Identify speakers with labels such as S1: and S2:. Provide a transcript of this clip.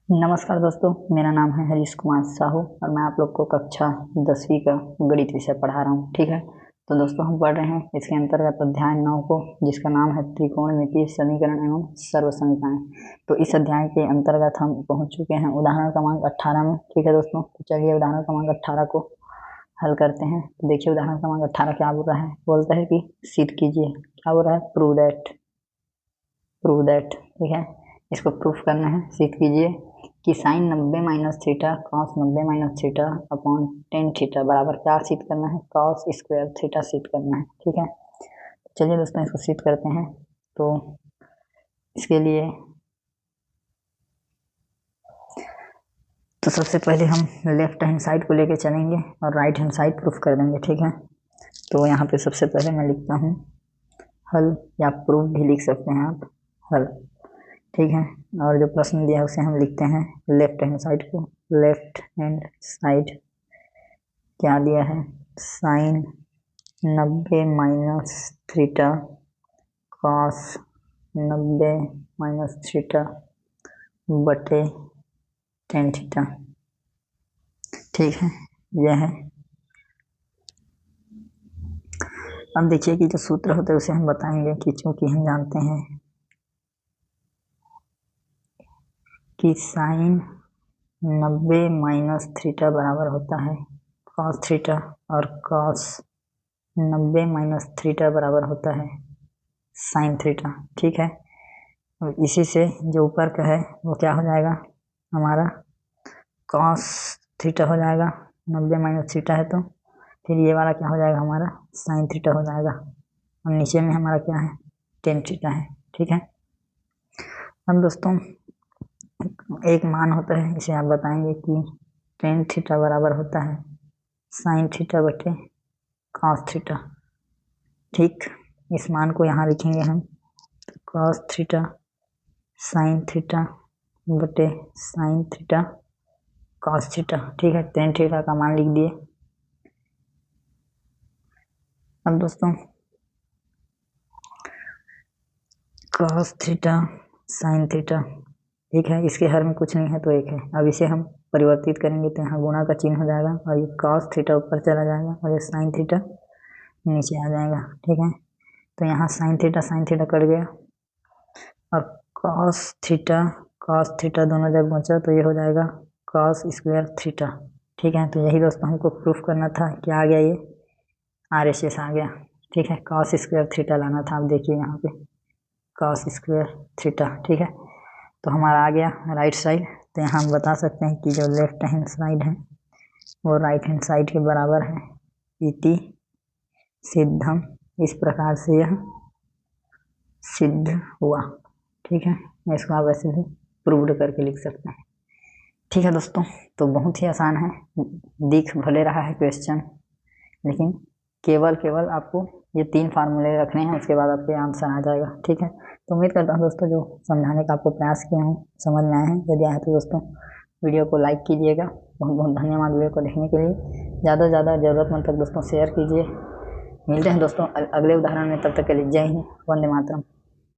S1: नमस्कार दोस्तों, मेरा नाम है हरीश कुमार साहू और मैं आप लोग को कक्षा 10वीं का गणित विषय पढ़ा रहा हूँ। ठीक है, तो दोस्तों हम पढ़ रहे हैं इसके अंतर्गत अध्याय 9 को, जिसका नाम है त्रिकोणमितीय समीकरण एवं सर्व समीकरण। तो इस अध्याय के अंतर्गत हम पहुँच चुके हैं उदाहरण क्रमांक 18 में। ठीक है दोस्तों, तो चलिए उदाहरण क्रमांक 18 को हल करते हैं। तो देखिए उदाहरण क्रमांक 18 क्या बोल रहा है। बोलता है कि सिद्ध कीजिए। क्या बोल रहा है? Prove that. ठीक है, इसको प्रूफ करना है। सिद्ध कीजिए कि sine 90 minus theta cos 90 minus theta upon tan theta बराबर क्या सिद्ध करना है? कॉस स्क्वायर थीटा सिद्ध करना है। ठीक है, चलिए दोस्तों इसको सिद्ध करते हैं। तो इसके लिए तो सबसे पहले हम लेफ्ट हैंड साइड को लेके चलेंगे और राइट हैंड साइड प्रूफ कर देंगे। ठीक है, तो यहाँ पे सबसे पहले मैं लिखता हूँ हल, या प्रूफ भी लिख सकते हैं आप, हल। ठीक है, और जो प्रश्न दिया है उसे हम लिखते हैं लेफ्ट हैंड साइड को। लेफ्ट हैंड साइड क्या दिया है? Sine 90 minus theta cos 90 minus theta बटे टेन थीटा। ठीक है, यह है। अब देखिए कि जो सूत्र होता है उसे हम बताएंगे कि चूंकि हम जानते हैं कि साइन 90 माइनस थीटा बराबर होता है कॉस थीटा, और कॉस 90 माइनस थीटा बराबर होता है साइन थीटा। ठीक है, और इसी से जो ऊपर का है वो क्या हो जाएगा हमारा? कॉस थीटा हो जाएगा। 90 माइनस थीटा है तो फिर ये वाला क्या हो जाएगा हमारा? साइन थीटा हो जाएगा। और नीचे में हमारा क्या है? टेन थीटा है। ठीक है, अब दोस्तों एक मान होता है, इसे आप बताएंगे कि टेन थीटा बराबर होता है साइन थीटा बटे कॉस थीटा। ठीक, इस मान को यहाँ लिखेंगे हम, कॉस थीटा साइन थीटा बटे साइन थीटा कॉस थीटा। ठीक है, टेन थीटा का मान लिख दिए। अब दोस्तों कॉस थीटा साइन थीटा, ठीक है, इसके हर में कुछ नहीं है तो एक है। अब इसे हम परिवर्तित करेंगे तो यहाँ गुणा का चिन्ह हो जाएगा और ये कॉस थीटा ऊपर चला जाएगा और ये साइन थीटा नीचे आ जाएगा। ठीक है, तो यहाँ साइन थीटा कट गया और कॉस थीटा दोनों जगह बचा तो ये हो जाएगा कॉस स्क्वायर थीटा। ठीक है, तो यही दोस्तों हमको प्रूफ करना था। क्या आ गया? ये RHS आ गया। ठीक है, कॉस स्क्वायर थीटा लाना था। आप देखिए यहाँ पे कॉस स्क्वायर थीटा। ठीक है, तो हमारा आ गया राइट साइड। तो यहाँ हम बता सकते हैं कि जो लेफ्ट हैंड साइड है वो राइट हैंड साइड के बराबर है। इति सिद्धम, इस प्रकार से यह सिद्ध हुआ। ठीक है, इसको आप वैसे भी प्रूव्ड करके लिख सकते हैं। ठीक है दोस्तों, तो बहुत ही आसान है। दिख भले रहा है क्वेश्चन, लेकिन केवल आपको ये 3 फार्मूले रखने हैं, उसके बाद आपके आंसर आ जाएगा। ठीक है, तो उम्मीद करता हूँ दोस्तों जो समझाने का आपको प्रयास किया हूँ समझ में आए हैं। यदि आए तो दोस्तों वीडियो को लाइक कीजिएगा। बहुत बहुत धन्यवाद वीडियो को देखने के लिए। ज़्यादा से ज़्यादा ज़रूरतमंद तक दोस्तों शेयर कीजिए। मिलते हैं दोस्तों अगले उदाहरण में, तब तक के लिए जय हिंद, वंदे मातरम।